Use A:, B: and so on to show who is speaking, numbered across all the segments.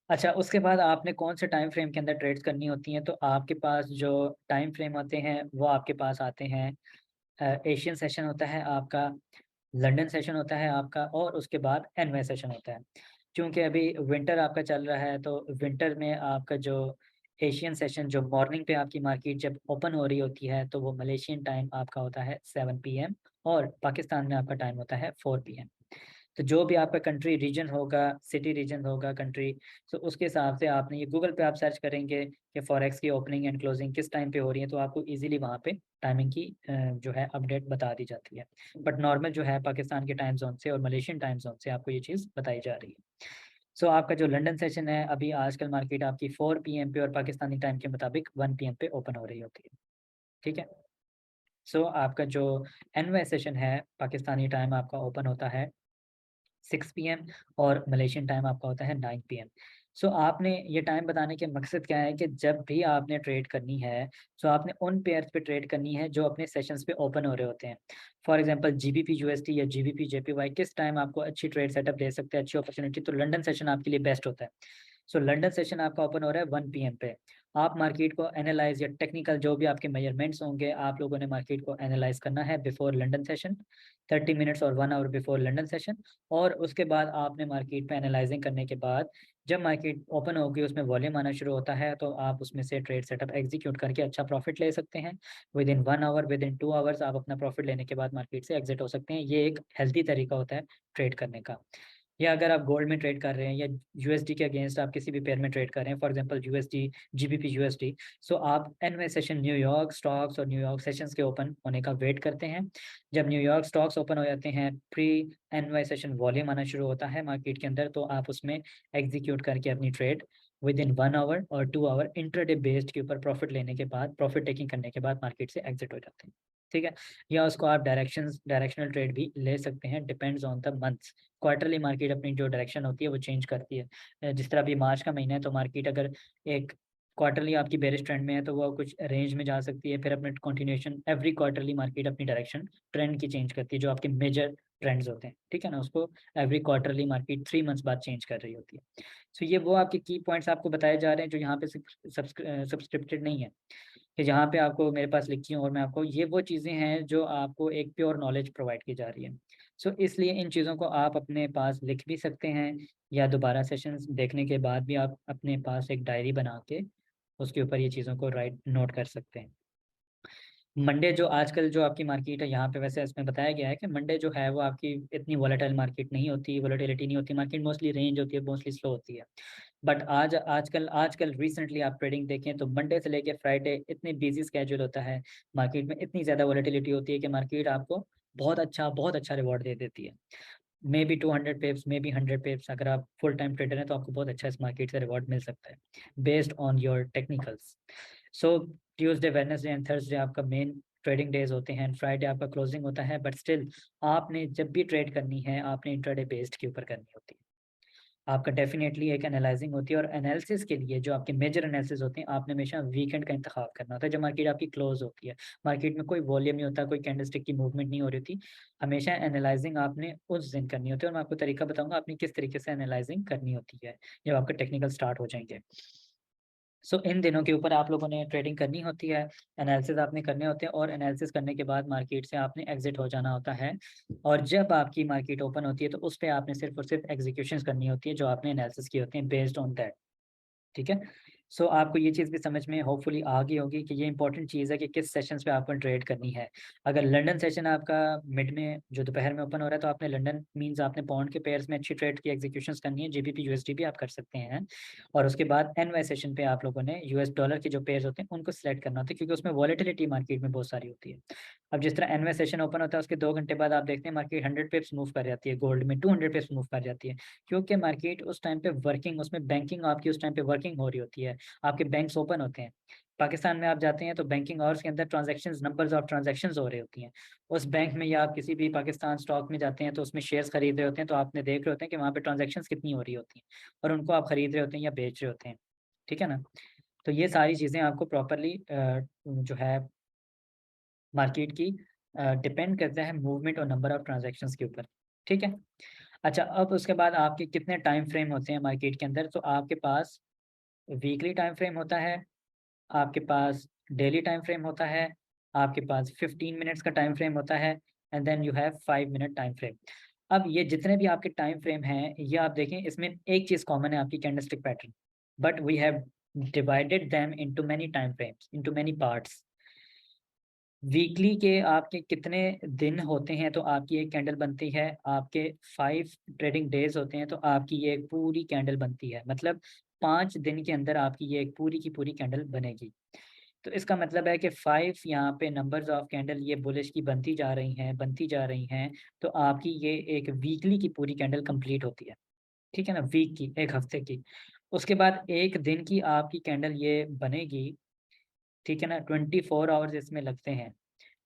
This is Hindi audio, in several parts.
A: अच्छा, उसके बाद आपने कौन से टाइम फ्रेम के अंदर ट्रेड्स करनी होती हैं, तो आपके पास जो टाइम फ्रेम होते हैं, वो आपके पास आते हैं। एशियन सेशन होता है आपका, लंदन सेशन होता है आपका और उसके बाद एनवाई सेशन होता है। चूँकि अभी विंटर आपका चल रहा है, तो विंटर में आपका जो एशियन सेशन जो मॉर्निंग पे आपकी मार्केट जब ओपन हो रही होती है, तो वो मलेशियन टाइम आपका होता है 7 पीएम और पाकिस्तान में आपका टाइम होता है 4 पीएम। तो जो भी आपका कंट्री रीजन होगा, सिटी रीजन होगा कंट्री, तो उसके हिसाब से आपने ये गूगल पे आप सर्च करेंगे कि फॉरेक्स की ओपनिंग एंड क्लोजिंग किस टाइम पे हो रही है, तो आपको ईज़िली वहाँ पे टाइमिंग की जो है अपडेट बता दी जाती है। बट नॉर्मल जो है पाकिस्तान के टाइम ज़ोन से और मलेशियन टाइम ज़ोन से आपको ये चीज़ बताई जा रही है। सो आपका जो लंदन सेशन है, अभी आजकल मार्केट आपकी 4 पीएम पे और पाकिस्तानी टाइम के मुताबिक 1 पीएम पे ओपन हो रही होती है। ठीक है? सो आपका जो एनवाई सेशन है, पाकिस्तानी टाइम आपका ओपन होता है 6 पीएम और मलेशियन टाइम आपका होता है 9 पीएम। सो आपने ये टाइम बताने के मकसद क्या है कि जब भी आपने ट्रेड करनी है, सो आपने उन पेयर्स पे ट्रेड करनी है जो अपने सेशंस पे ओपन हो रहे होते हैं। फॉर एग्ज़ाम्पल जीबीपी यूएसडी या जीबीपी जेपीवाई किस टाइम आपको अच्छी ट्रेड सेटअप दे सकते हैं, अच्छी अपॉर्च्युनिटी, तो लंदन सेशन आपके लिए बेस्ट होता है। सो लंदन सेशन आपका ओपन हो रहा है 1 पीएम पे। आप मार्केट को एनालाइज़ या टेक्निकल जो भी आपके मेजरमेंट्स होंगे, आप लोगों ने मार्केट को एनालाइज़ करना है बिफोर लंदन सेशन, 30 मिनट्स और 1 आवर बिफोर लंदन सेशन। और उसके बाद आपने मार्केट पे एनालाइज़िंग करने के बाद, जब मार्केट ओपन होगी, उसमें वॉल्यूम आना शुरू होता है, तो आप उसमें से ट्रेड सेटअप एग्ज़ीक्यूट करके अच्छा प्रॉफ़िट ले सकते हैं। विदिन 1 आवर, विदिन 2 आवर्स आप अपना प्रॉफ़िट लेने के बाद मार्केट से एग्ज़िट हो सकते हैं। ये एक हेल्दी तरीका होता है ट्रेड करने का। या अगर आप गोल्ड में ट्रेड कर रहे हैं या यूएसडी के अगेंस्ट आप किसी भी पेयर में ट्रेड कर रहे हैं, for example USD, GBP USD, so आप एनवाई सेशन न्यूयॉर्क स्टॉक्स और न्यूयॉर्क सेशंस के ओपन होने का वेट करते हैं। जब न्यूयॉर्क स्टॉक्स ओपन हो जाते हैं, प्री एनवाई सेशन वॉल्यूम आना शुरू होता है मार्केट के अंदर, तो आप उसमें एग्ज़ीक्यूट करके अपनी ट्रेड विदिन 1 आवर और 2 आवर इंट्राडे बेस्ड के ऊपर प्रॉफ़िट लेने के बाद, प्रॉफ़िट टेकिंग करने के बाद मार्केट से एग्ज़िट हो जाते हैं। ठीक है? या उसको आप डायरेक्शनल ट्रेड भी ले सकते हैं, depends on the months. Quarterly market अपनी जो डायरेक्शन होती है वो चेंज करती है। जिस तरह अभी मार्च का महीना है, तो मार्केट अगर एक क्वार्टरली आपकी बेयरिश ट्रेंड में है, तो वो कुछ रेंज में जा सकती है, फिर अपने कंटिन्यूएशन एवरी क्वार्टरली मार्केट अपनी डायरेक्शन ट्रेंड की चेंज करती है, जो आपके मेजर ट्रेंड्स होते हैं, ठीक है ना? उसको एवरी क्वार्टरली मार्केट 3 मंथ्स बाद चेंज कर रही होती है। सो ये वो आपके की पॉइंट्स आपको बताए जा रहे हैं जो यहाँ पे सब्सक्रिप्टेड नहीं है, कि जहाँ पे आपको मेरे पास लिखी हूँ और मैं आपको ये वो चीज़ें हैं जो आपको एक प्योर नॉलेज प्रोवाइड की जा रही है। सो इसलिए इन चीज़ों को आप अपने पास लिख भी सकते हैं या दोबारा सेशंस देखने के बाद भी आप अपने पास एक डायरी बना के उसके ऊपर ये चीज़ों को राइट नोट कर सकते हैं। मंडे जो आजकल जो आपकी मार्केट है, यहाँ पे वैसे इसमें बताया गया है कि मंडे जो है वो आपकी इतनी वोलेटाइल मार्केट नहीं होती, वोलेटिलिटी नहीं होती, मार्केट मोस्टली रेंज होती है, मोस्टली स्लो होती है। बट आजकल आजकल रिसेंटली आप ट्रेडिंग देखें तो मंडे से लेके फ्राइडे इतनी बिज़ी स्केड्यूल होता है, मार्केट में इतनी ज़्यादा वोलेटिलिटी होती है कि मार्केट आपको बहुत अच्छा रिवॉर्ड दे देती है। मेबी 200 पिप्स, मेबी 100 पिप्स, अगर आप फुल टाइम ट्रेडर हैं तो आपको बहुत अच्छा इस मार्केट से रिवॉर्ड मिल सकता है, based on your technicals. So Tuesday, Wednesday and Thursday आपका मेन ट्रेडिंग डेज़ होते हैं, फ्राइडे आपका क्लोजिंग होता है, बट स्टिल आपने जब भी ट्रेड करनी है, आपने इंट्राडे बेस्ड के ऊपर करनी होती है। आपका डेफ़िनेटली एक एनालाइज़िंग होती है और एनालिसिस के लिए जो आपके मेजर एनालिसिस होते हैं, आपने हमेशा वीकेंड का इंतखाब करना होता है, जब मार्केट आपकी क्लोज़ होती है। मार्केट में कोई वॉल्यूम नहीं होता, कोई कैंडलस्टिक की मूवमेंट नहीं हो रही होती। हमेशा एनालाइज़िंग आपने उस दिन करनी होती है और मैं आपको तरीका बताऊँगा आपने किस तरीके से एनालाइज़िंग करनी होती है, जब आपके टेक्निकल स्टार्ट हो जाएँगे। सो इन दिनों के ऊपर आप लोगों ने ट्रेडिंग करनी होती है, एनालिसिस आपने करने होते हैं और एनालिसिस करने के बाद मार्केट से आपने एग्ज़िट हो जाना होता है। और जब आपकी मार्केट ओपन होती है, तो उस पे आपने सिर्फ़ और सिर्फ़ एग्ज़ीक्यूशंस करनी होती है, जो आपने एनालिसिस की होती हैं बेस्ड ऑन दैट। ठीक है? सो आपको ये चीज़ भी समझ में होपफुली आ गई होगी कि ये इम्पोर्टेंट चीज़ है कि किस सेशंस पे आपको ट्रेड करनी है। अगर लंदन सेशन आपका मिड में जो दोपहर में ओपन हो रहा है, तो आपने लंदन मीन्स आपने पॉन्ड के पेयर्स में अच्छी ट्रेड की एग्जीक्यूशंस करनी है, जीबीपी यूएसडी भी आप कर सकते हैं। और उसके बाद एनवाई सेशन पे आप लोगों ने यूएस डॉलर के जो पेयर्स होते हैं, उनको सेलेक्ट करना होता है, क्योंकि उसमें वॉलेटिलिटी मार्केट में बहुत सारी होती है। अब जिस तरह एनवाई सेशन ओपन होता है, उसके 2 घंटे बाद आप देखते हैं मार्केट 100 पिप्स मूव कर जाती है, गोल्ड में 200 पिप्स मूव कर जाती है, क्योंकि मार्केट उस टाइम पे वर्किंग, उसमें बैंकिंग आपकी उस टाइम पे वर्किंग हो रही होती है। आपके बैंक्स ओपन होते हैं। पाकिस्तान में आप जाते हैं तो बैंकिंग आवर्स के अंदर ट्रांज़ैक्शंस, नंबर्स ऑफ ट्रांज़ैक्शंस हो रही होती हैं। उस बैंक में या आप किसी भी पाकिस्तान स्टॉक में जाते हैं तो उसमें शेयर्स खरीद रहे होते हैं, तो आपने देख रहे होते हैं कि वहाँ पे ट्रांज़ैक्शंस कितनी हो रही होती हैं और उनको आप खरीद रहे होते हैं या बेच रहे होते हैं। ठीक है ना? तो ये सारी चीज़ें आपको प्रॉपर्ली जो है मार्केट की डिपेंड करता है मूवमेंट और नंबर ऑफ ट्रांज़ैक्शंस के ऊपर। ठीक है? अच्छा, अब उसके बाद आपके कितने टाइम फ्रेम होते हैं मार्केट के अंदर? तो आपके पास वीकली टाइम फ्रेम होता है, आपके पास डेली टाइम फ्रेम होता है, आपके पास 15 मिनट्स का टाइम फ्रेम होता है and then you have 5 minute time frame. अब ये जितने भी आपके टाइम फ्रेम हैं, ये आप देखें इसमें एक चीज़ कॉमन है आपकी candlestick pattern, but we have divided them into many time frames, into many parts. Weekly के आपके कितने दिन होते हैं तो आपकी एक कैंडल बनती है, आपके 5 ट्रेडिंग डेज़ होते हैं तो आपकी ये एक पूरी कैंडल बनती है। मतलब 5 दिन के अंदर आपकी ये एक पूरी की पूरी कैंडल बनेगी। तो इसका मतलब है कि 5 यहाँ पे नंबर्स ऑफ कैंडल ये बुलिश की बनती जा रही हैं, बनती जा रही हैं, तो आपकी ये एक वीकली की पूरी कैंडल कंप्लीट होती है। ठीक है ना? वीक की, 1 हफ्ते की। उसके बाद 1 दिन की आपकी कैंडल ये बनेगी, ठीक है ना? 24 आवर्स इसमें लगते हैं।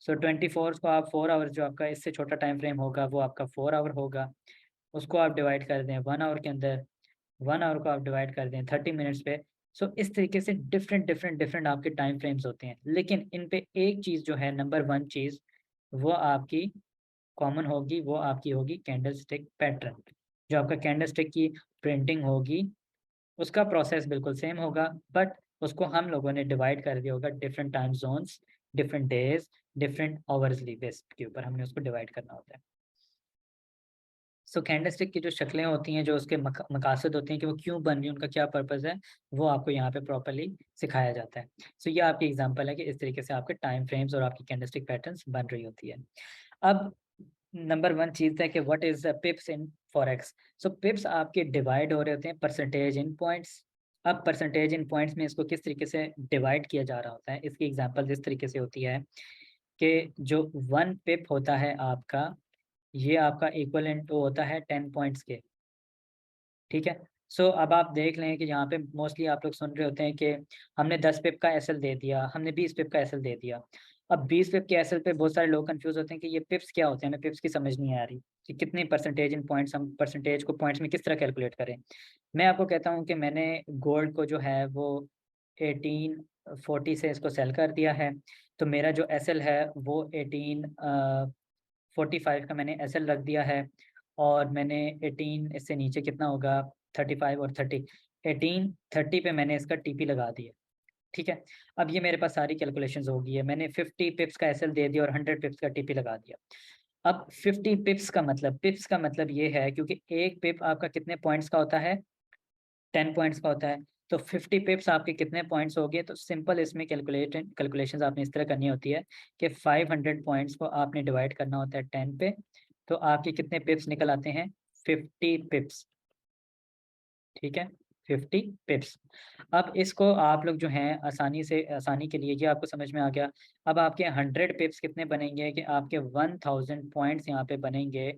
A: सो 24 को आप 4 आवर्स, जो आपका इससे छोटा टाइम फ्रेम होगा वो आपका 4 आवर होगा। उसको आप डिवाइड कर दें 1 आवर के अंदर, 1 आवर को आप डिवाइड कर दें 30 मिनट्स पे। सो इस तरीके से डिफरेंट आपके टाइम फ्रेम्स होते हैं। लेकिन इन पे एक चीज़ जो है, नंबर 1 चीज़, वो आपकी कॉमन होगी, वो आपकी होगी कैंडलस्टिक पैटर्न। जो आपका कैंडलस्टिक की प्रिंटिंग होगी, उसका प्रोसेस बिल्कुल सेम होगा, बट उसको हम लोगों ने डिवाइड कर दिया होगा different time zones, different days, different आवर्सली बेस के ऊपर हमने उसको डिवाइड करना होता है। सो कैंडलस्टिक की जो शक्लें होती हैं, जो उसके मकासद होते हैं कि वो क्यों बन रही हैं, उनका क्या पर्पज़ है, वो आपको यहाँ पे प्रॉपर्ली सिखाया जाता है। सो ये आपकी एग्ज़ाम्पल है कि इस तरीके से आपके टाइम फ्रेम्स और आपकी कैंडलस्टिक पैटर्न्स बन रही होती है। अब नंबर 1 चीज़ है कि व्हाट इज़ पिप्स इन फॉरेक्स? सो पिप्स आपके डिवाइड हो रहे होते हैं परसेंटेज इन पॉइंट्स। अब परसेंटेज इन पॉइंट्स में इसको किस तरीके से डिवाइड किया जा रहा होता है, इसकी एग्ज़ाम्पल इस तरीके से होती है कि जो 1 पिप होता है आपका, ये आपका इक्विवेलेंट तो होता है 10 पॉइंट्स के, ठीक है? सो अब आप देख लें कि यहाँ पे मोस्टली आप लोग सुन रहे होते हैं कि हमने 10 पिप का एसएल दे दिया, हमने 20 पिप का एसएल दे दिया। अब 20 पिप के एसएल पे बहुत सारे लोग कन्फ्यूज़ होते हैं कि ये पिप्स क्या होते हैं? हमें पिप्स की समझ नहीं आ रही कि कितने परसेंटेज इन पॉइंट्स, हम परसेंटेज को पॉइंट्स में किस तरह कैलकुलेट करें? मैं आपको कहता हूँ कि मैंने गोल्ड को जो है वो 1840 से इसको सेल कर दिया है, तो मेरा जो एसएल है वो 45 का मैंने एसएल रख दिया है, और मैंने 18 इससे नीचे कितना होगा, 35 और 30, 18 30 पे मैंने इसका टीपी लगा दिया, ठीक है? अब ये मेरे पास सारी कैलकुलेशंस हो गई है, मैंने 50 पिप्स का एसएल दे दिया और 100 पिप्स का टीपी लगा दिया। अब 50 पिप्स का मतलब ये है, क्योंकि एक पिप आपका कितने पॉइंट्स का होता है? 10 पॉइंट्स का होता है। तो 50 पिप्स आपके कितने पॉइंट्स हो गए? तो सिंपल इसमें कैलकुलेशंस आपने इस तरह करनी होती है कि 500 पॉइंट्स को आपने डिवाइड करना होता है 10 पे, तो आपके कितने पिप्स निकल आते हैं? 50 पिप्स, ठीक है? 50 पिप्स। अब इसको आप लोग जो हैं आसानी के लिए ये आपको समझ में आ गया। अब आपके 100 पिप्स कितने बनेंगे कि आपके 1000 पॉइंट्स यहाँ पे बनेंगे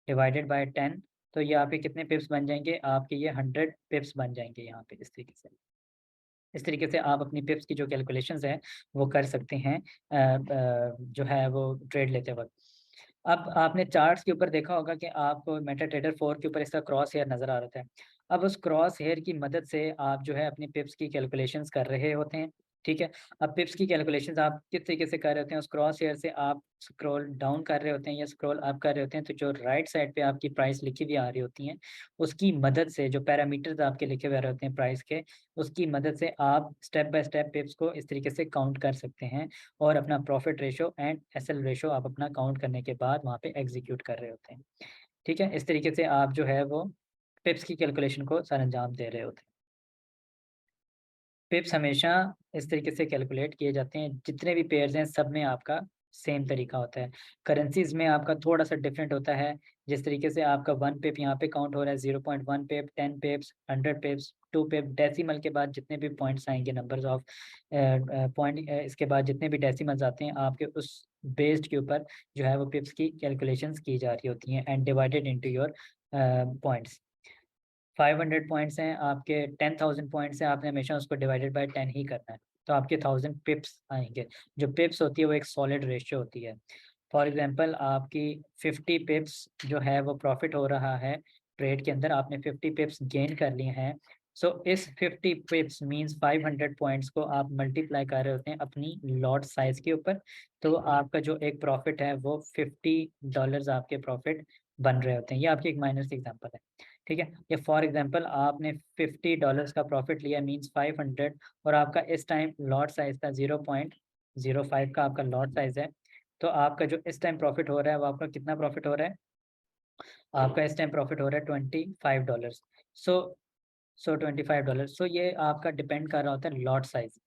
A: डिवाइडेड बाय 10, तो ये आपके कितने पिप्स बन जाएँगे? आपके ये 100 पिप्स बन जाएँगे यहाँ पे, इस तरीके से। इस तरीके से आप अपनी पिप्स की जो कैलकुलेशंस हैं, वो कर सकते हैं जो है वो ट्रेड लेते वक़्त। अब आपने चार्ट्स के ऊपर देखा होगा कि आपको मेटाट्रेडर 4 के ऊपर इसका क्रॉस हेयर नज़र आ रहा था। अब उस क्रॉस हेयर की मदद से आप जो है अपनी पिप्स की कैलकुलेशंस कर रहे होते हैं, ठीक है? अब पिप्स की कैलकुलेशंस आप किस तरीके से कर रहे होते हैं, उस क्रॉस हेयर से आप स्क्रॉल डाउन कर रहे होते हैं या स्क्रॉल अप कर रहे होते हैं, तो जो राइट साइड पे आपकी प्राइस लिखी हुई आ रही होती हैं, उसकी मदद से जो पैरामीटर्स आपके लिखे हुए आ रहे होते हैं प्राइस के, उसकी मदद से आप स्टेप बाय स्टेप पिप्स को इस तरीके से काउंट कर सकते हैं, और अपना profit ratio and SL ratio आप अपना काउंट करने के बाद वहाँ पे एग्ज़ीक्यूट कर रहे होते हैं। ठीक है? इस तरीके से आप जो है वो पिप्स की कैलकुलेशन को सरअंजाम दे रहे होते हैं। पिप्स हमेशा इस तरीके से कैलकुलेट किए जाते हैं, जितने भी पेयर्स हैं सब में आपका सेम तरीका होता है। करेंसीज़ में आपका थोड़ा-सा डिफरेंट होता है, जिस तरीके से आपका 1 पिप यहाँ पे काउंट हो रहा है, 0.1 पिप, 10 पिप्स, 100 पिप्स, 2 पिप, डेसिमल के बाद जितने भी पॉइंट्स आएँगे, नंबर्स ऑफ पॉइंट, इसके बाद जितने भी डेसिमल्स आते हैं, आपके उस बेस्ड के ऊपर जो है वो पिप्स की कैलकुलेशंस की जा रही होती हैं and divided into your points. 500 points हैं, आपके 10,000 पॉइंट्स हैं, आपने हमेशा उसको डिवाइडेड बाय 10 ही करना है, तो आपके 1000 पिप्स आएँगे। जो पिप्स होती है वो एक सॉलिड रेशियो होती है। फॉर एग्ज़ाम्पल आपकी 50 पिप्स जो है वो प्रॉफ़िट हो रहा है ट्रेड के अंदर, आपने 50 पिप्स गेन कर लिए हैं। सो इस 50 पिप्स मीन्स 500 पॉइंट्स को आप मल्टीप्लाई कर रहे होते हैं अपनी लॉट साइज़ के ऊपर, तो आपका जो एक प्रॉफ़िट है वो $50 आपके प्रॉफ़िट बन रहे होते हैं। ये आपकी एक माइनर सी एग्जांपल है, ठीक है। ये फॉर एग्जांपल आपने $50 का प्रॉफिट लिया, मींस 500, और आपका इस टाइम लॉट साइज था 0.05 का आपका लॉट साइज है। तो आपका जो इस टाइम प्रॉफिट हो रहा है वो आपका कितना प्रॉफिट हो रहा है? आपका इस टाइम प्रॉफिट हो रहा है $25। सो $25। सो ये आपका डिपेंड कर रहा होता है लॉट साइज।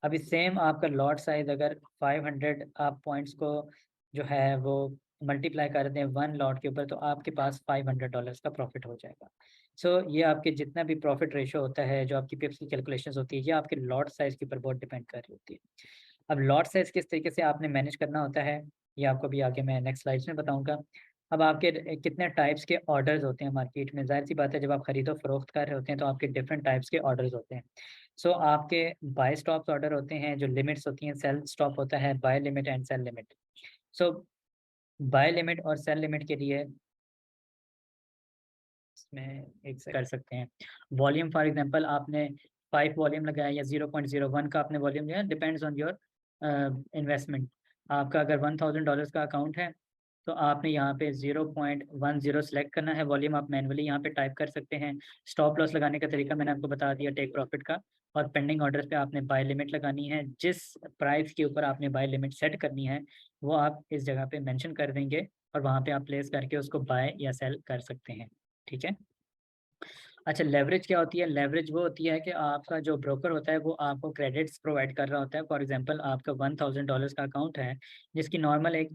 A: अभी सेम आपका लॉट साइज अगर 500 आप पॉइंट्स को जो है वो मल्टीप्लाई कर दें वन लॉट के ऊपर, तो आपके पास $500 का प्रॉफिट हो जाएगा। सो ये आपके जितना भी प्रॉफिट रेशो होता है, जो आपकी पिप्स की कैलकुलेशंस होती है, ये आपके लॉट साइज के ऊपर बहुत डिपेंड कर रही होती है। अब लॉट साइज किस तरीके से आपने मैनेज करना होता है, ये आपको भी आगे मैं नेक्स्ट स्लाइड्स में बताऊंगा। अब आपके कितने टाइप्स के ऑर्डर्स होते हैं मार्केट में, जाहिर सी बात है जब आप खरीदो फरोख्त कर रहे होते हैं तो आपके डिफरेंट टाइप्स के ऑर्डर्स होते हैं। सो आपके बाय स्टॉप्स ऑर्डर होते हैं, जो लिमिट्स होती हैं, सेल स्टॉप होता है, buy limit and sell limit. So buy limit और सेल लिमिट के लिए इसमें एक से कर सकते हैं। वॉल्यूम फॉर एग्जांपल आपने 5 वॉल्यूम लगाया या 0.01 का आपने वॉल्यूम लिया, डिपेंड्स ऑन योर इन्वेस्टमेंट। आपका अगर $1000 का अकाउंट है तो आपने यहाँ पे 0.10 सेलेक्ट करना है। वॉल्यूम आप मैनुअली यहाँ पे टाइप कर सकते हैं। स्टॉप लॉस लगाने का तरीका मैंने आपको बता दिया टेक प्रॉफिट का। और पेंडिंग ऑर्डर पे आपने बाय लिमिट लगानी है। जिस प्राइस के ऊपर आपने बाय लिमिट सेट करनी है वो आप इस जगह पे मेंशन कर देंगे और वहाँ पे आप प्लेस करके उसको बाय या सेल कर सकते हैं, ठीक है। अच्छा, लेवरेज क्या होती है? लेवरेज वो होती है कि आपका जो ब्रोकर होता है वो आपको क्रेडिट्स प्रोवाइड कर रहा होता है। फॉर एग्जांपल आपका $1000 का अकाउंट है, जिसकी नॉर्मल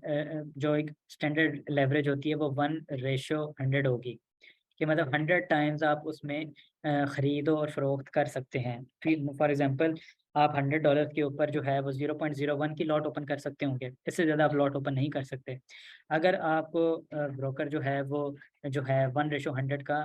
A: जो एक स्टैंडर्ड लेवरेज होती है वो 1:100 होगी, कि मतलब 100 टाइम्स आप उसमें ख़रीदो और फ़रोख्त कर सकते हैं। फिर फॉर एग्जांपल आप $100 के ऊपर जो है वो 0.01 की लॉट ओपन कर सकते होंगे, इससे ज़्यादा आप लॉट ओपन नहीं कर सकते। अगर आपको ब्रोकर जो है वो जो है 1:100 का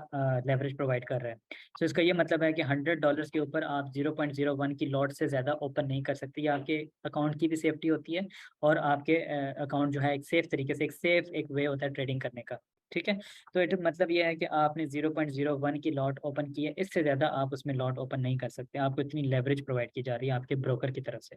A: लेवरेज प्रोवाइड कर रहा है, तो इसका ये मतलब है कि $100 के ऊपर आप 0.01 की लॉट से ज़्यादा ओपन नहीं कर सकते। ये आपके अकाउंट की भी सेफ्टी होती है और आपके अकाउंट जो है एक सेफ़ तरीके से, एक सेफ़ एक वे होता है ट्रेडिंग करने का, ठीक है। तो इट मतलब ये है कि आपने 0.01 की लॉट ओपन की है, इससे ज़्यादा आप उसमें लॉट ओपन नहीं कर सकते। आपको इतनी लेवरेज प्रोवाइड की जा रही है आपके ब्रोकर की तरफ से।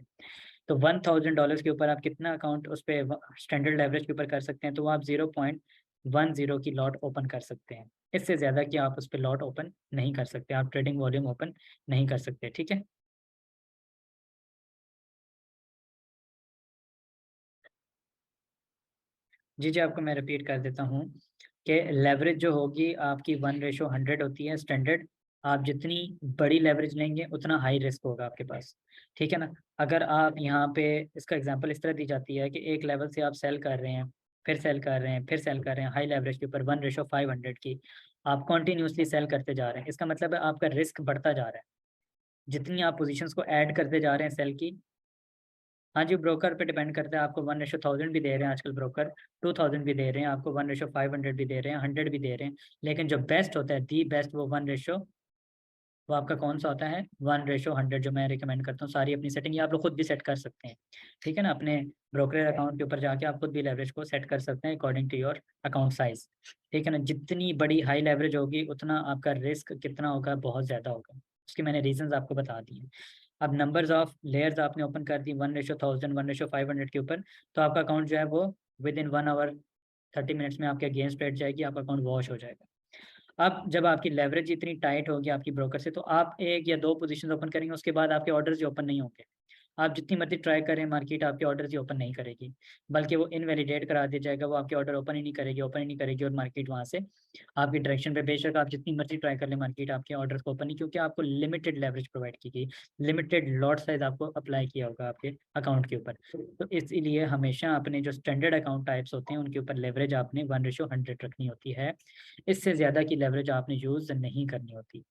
A: तो $1000 के ऊपर आप कितना अकाउंट उस पे स्टैंडर्ड लेवरेज के ऊपर कर सकते हैं, तो वो आप 0.10 की लॉट ओपन कर सकते हैं। इससे ज़्यादा कि आप उस पे लॉट ओपन नहीं कर सकते, आप ट्रेडिंग वॉल्यूम ओपन नहीं कर सकते, ठीक है। जी, जी, आपको मैं रिपीट कर देता हूँ कि लेवरेज जो होगी आपकी 1:100 होती है स्टैंडर्ड। आप जितनी बड़ी लेवरेज लेंगे उतना हाई रिस्क होगा आपके पास, ठीक है ना। अगर आप यहाँ पे इसका एग्जांपल इस तरह दी जाती है कि एक लेवल से आप सेल कर रहे हैं, फिर सेल कर रहे हैं, फिर सेल कर रहे हैं, हाई लेवरेज के ऊपर 1:500 की आप कंटिन्यूअसली सेल करते जा रहे हैं। इसका मतलब है आपका रिस्क बढ़ता जा रहा है। जितनी आप पोजीशंस को ऐड करते जा रहे हैं सेल की, हाँ जी, ब्रोकर पे डिपेंड करता है। आपको 1:1000 भी दे रहे हैं आजकल ब्रोकर, 2000 भी दे रहे हैं, आपको 1:500 भी दे रहे हैं, 100 भी दे रहे हैं। लेकिन जो बेस्ट होता है, दी बेस्ट, वो 1 रेशो, वो आपका कौन सा होता है? 1:100, जो मैं रिकमेंड करता हूँ। सारी अपनी सेटिंग ये आप लोग खुद भी सेट कर सकते हैं, ठीक है ना। अपने ब्रोकरेज अकाउंट के ऊपर जाके आप खुद भी लेवरेज को सेट कर सकते हैं according to your account size, ठीक है ना। जितनी बड़ी हाई लेवरेज होगी उतना आपका रिस्क कितना होगा? बहुत ज़्यादा होगा। उसके मैंने रीजंस आपको बता दिए। अब नंबर्स ऑफ लेयर्स आपने ओपन कर दी 1:1000, 1:500 के ऊपर, तो आपका अकाउंट जो है वो विद इन 1 आवर 30 मिनट्स में आपके अगेंस्ट बैठ जाएगी, आपका अकाउंट वॉश हो जाएगा। अब जब आपकी लेवरेज इतनी टाइट होगी आपकी ब्रोकर से, तो आप 1 या 2 पोजीशंस ओपन करेंगे, उसके बाद आपके ऑर्डर्स ही ओपन नहीं होंगे। आप जितनी मर्ज़ी ट्राई करें, मार्केट आपके ऑर्डर्स ही ओपन नहीं करेगी, बल्कि वो इनवैलिडेट करा दिया जाएगा, वो आपके ऑर्डर ओपन ही नहीं करेगी, ओपन ही नहीं करेगी, और मार्केट वहाँ से आपकी डायरेक्शन पे, बेशक आप जितनी मर्ज़ी ट्राई कर लें, मार्केट आपके ऑर्डर्स को ओपन नहीं, क्योंकि आपको लिमिटेड लेवरेज प्रोवाइड की गई, लिमिटेड लॉट साइज़ आपको अप्लाई किया होगा आपके अकाउंट के ऊपर। तो इसीलिए हमेशा अपने जो स्टैंडर्ड अकाउंट टाइप्स होते हैं, उनके ऊपर लेवरेज आपने 1:100 रखनी होती है। इससे ज़्यादा की लेवरेज आपने यूज़ नहीं करनी होती।